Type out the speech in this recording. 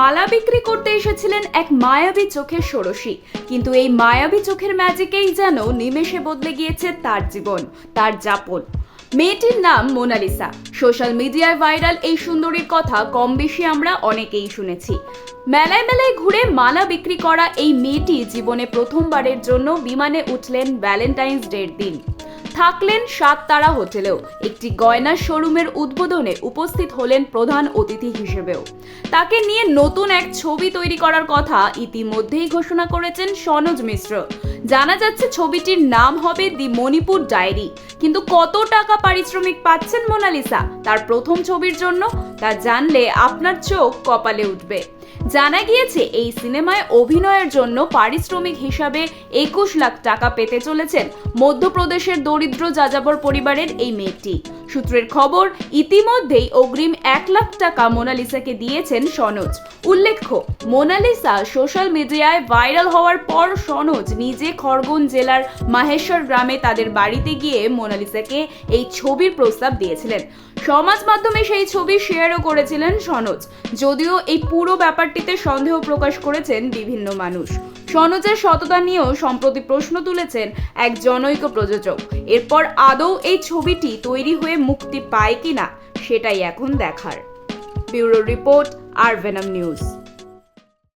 মালা বিক্রি করতে এসেছিলেন এক মায়াবী চোখের ষোড়শী, কিন্তু এই মায়াবী চোখের ম্যাজিকেই যেন নিমেষে বদলে গিয়েছে তার জীবন, তার যাপন। মেয়েটির নাম মোনালিসা। সোশ্যাল মিডিয়ায় ভাইরাল এই সুন্দরীর কথা কম বেশি আমরা অনেকেই শুনেছি। মেলায় মেলায় ঘুরে মালা বিক্রি করা এই মেয়েটি জীবনে প্রথমবারের জন্য বিমানে উঠলেন ভ্যালেন্টাইন্স ডের দিন। থাকলেন 7 তারা হোটেলেও। একটি গয়নার শোরুমের উদ্বোধনে উপস্থিত হলেন প্রধান অতিথি হিসেবেও। তাকে নিয়ে নতুন এক ছবি তৈরি করার কথা ইতিমধ্যেই ঘোষণা করেছেন সনোজ মিশ্র। জানা যাচ্ছে ছবিটির নাম হবে দি মণিপুর ডায়েরি। কিন্তু কত টাকা পারিশ্রমিক পাচ্ছেন মোনালিসা তার প্রথম ছবির জন্য, তা জানলে আপনার চোখ কপালে উঠবে। জানা গিয়েছে এই সিনেমায় অভিনয়ের জন্য পারিশ্রমিক হিসাবে 21 লাখ টাকা পেতে চলেছেন মধ্যপ্রদেশের দরিদ্র যাযাবর পরিবারের এই মেয়েটি। সূত্রের খবর, ইতিমধ্যেই অগ্রিম 1 লাখ টাকা মোনালিসাকে দিয়েছেন সনোজ। উল্লেখ্য, মোনালিসা সোশ্যাল মিডিয়ায় ভাইরাল হওয়ার পর সনোজ নিজে খড়গোন জেলার মাহেশ্বর গ্রামে তাদের বাড়িতে গিয়ে মোনালিসাকে এই ছবির প্রস্তাব দিয়েছিলেন। সমাজ মাধ্যমে সেই ছবি শেয়ারও করেছিলেন সনোজ। যদিও এই পুরো ব্যাপারটিতে সন্দেহ প্রকাশ করেছেন বিভিন্ন মানুষ। সনোজের সততা নিয়েও সম্প্রতি প্রশ্ন তুলেছেন এক জনৈক প্রযোজক। এরপর আদৌ এই ছবিটি তৈরি হয়ে মুক্তি পায় কিনা সেটাই এখন দেখার। ব্যুরো রিপোর্ট, আর ভেনম নিউজ।